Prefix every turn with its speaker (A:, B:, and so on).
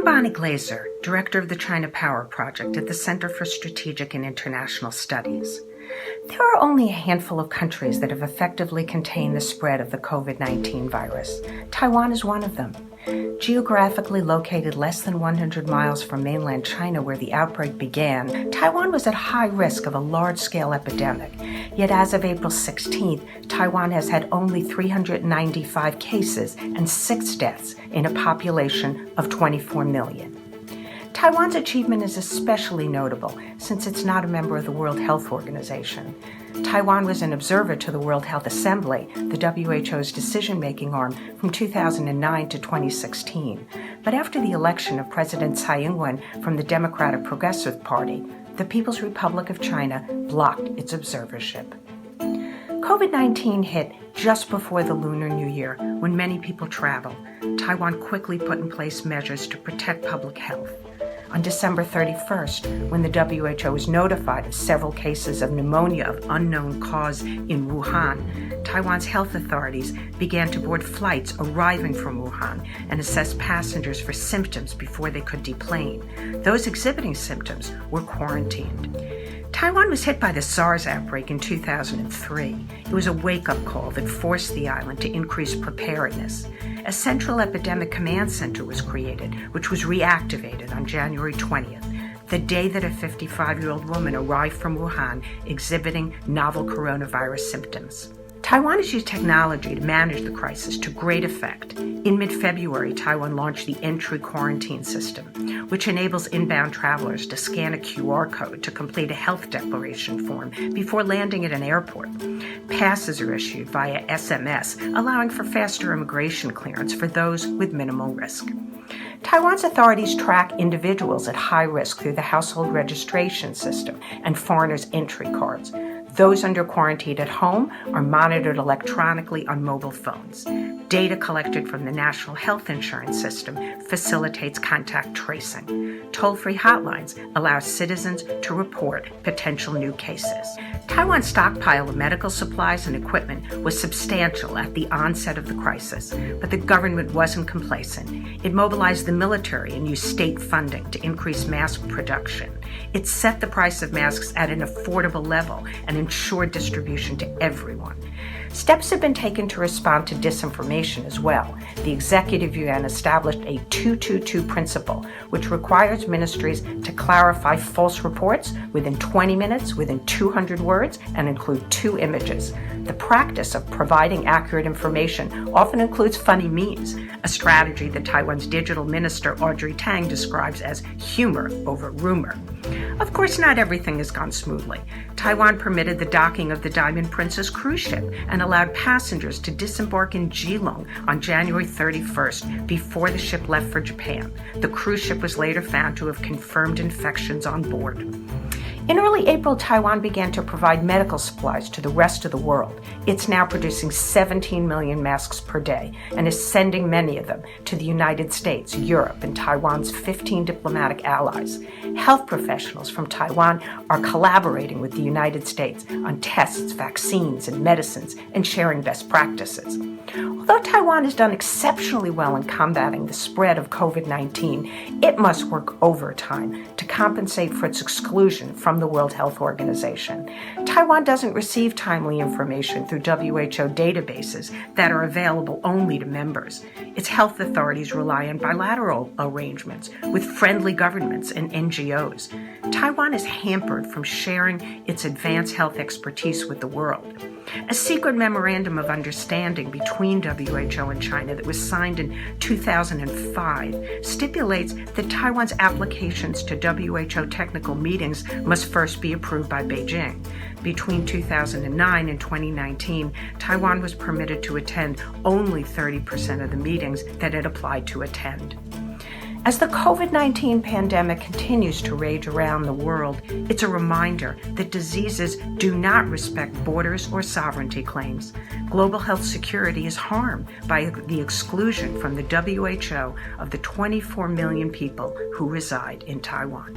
A: I'm Glaser, Director of the China Power Project at the Center for Strategic and International Studies. There are only a handful of countries that have effectively contained the spread of the COVID-19 virus. Taiwan is one of them. Geographically located less than 100 miles from mainland China where the outbreak began, Taiwan was at high risk of a large-scale epidemic. Yet as of April 16th, Taiwan has had only 395 cases and 6 deaths in a population of 24 million. Taiwan's achievement is especially notable since it's not a member of the World Health Organization. Taiwan was an observer to the World Health Assembly, the WHO's decision-making arm, from 2009 to 2016. But after the election of President Tsai Ing-wen from the Democratic Progressive Party, the People's Republic of China blocked its observership. COVID-19 hit just before the Lunar New Year, when many people travel. Taiwan quickly put in place measures to protect public health. On December 31st, when the WHO was notified of several cases of pneumonia of unknown cause in Wuhan, Taiwan's health authorities began to board flights arriving from Wuhan and assess passengers for symptoms before they could deplane. Those exhibiting symptoms were quarantined. Taiwan was hit by the SARS outbreak in 2003. It was a wake-up call that forced the island to increase preparedness. A central epidemic command center was created, which was reactivated on January 20th, the day that a 55-year-old woman arrived from Wuhan exhibiting novel coronavirus symptoms. Taiwan has used technology to manage the crisis to great effect. In mid-February, Taiwan launched the entry quarantine system, which enables inbound travelers to scan a QR code to complete a health declaration form before landing at an airport. Passes are issued via SMS, allowing for faster immigration clearance for those with minimal risk. Taiwan's authorities track individuals at high risk through the household registration system and foreigners' entry cards. Those under quarantine at home are monitored electronically on mobile phones. Data collected from the National Health Insurance System facilitates contact tracing. Toll-free hotlines allow citizens to report potential new cases. Taiwan's stockpile of medical supplies and equipment was substantial at the onset of the crisis, but the government wasn't complacent. It mobilized the military and used state funding to increase mask production. It set the price of masks at an affordable level and ensured distribution to everyone. Steps have been taken to respond to disinformation as well. The Executive Yuan established a 222 principle, which requires ministries to clarify false reports within 20 minutes, within 200 words, and include 2 images. The practice of providing accurate information often includes funny memes, a strategy that Taiwan's digital minister Audrey Tang describes as humor over rumor. Of course, not everything has gone smoothly. Taiwan permitted the docking of the Diamond Princess cruise ship and allowed passengers to disembark in Keelung on January 31st before the ship left for Japan. The cruise ship was later found to have confirmed infections on board. In early April, Taiwan began to provide medical supplies to the rest of the world. It's now producing 17 million masks per day and is sending many of them to the United States, Europe, and Taiwan's 15 diplomatic allies. Health professionals from Taiwan are collaborating with the United States on tests, vaccines, and medicines, and sharing best practices. Although Taiwan has done exceptionally well in combating the spread of COVID-19, it must work overtime to compensate for its exclusion from the World Health Organization. Taiwan doesn't receive timely information through WHO databases that are available only to members. Its health authorities rely on bilateral arrangements with friendly governments and NGOs. Taiwan is hampered from sharing its advanced health expertise with the world. A secret memorandum of understanding between WHO and China that was signed in 2005 stipulates that Taiwan's applications to WHO technical meetings must first be approved by Beijing. Between 2009 and 2019, Taiwan was permitted to attend only 30% of the meetings that it applied to attend. As the COVID-19 pandemic continues to rage around the world, it's a reminder that diseases do not respect borders or sovereignty claims. Global health security is harmed by the exclusion from the WHO of the 24 million people who reside in Taiwan.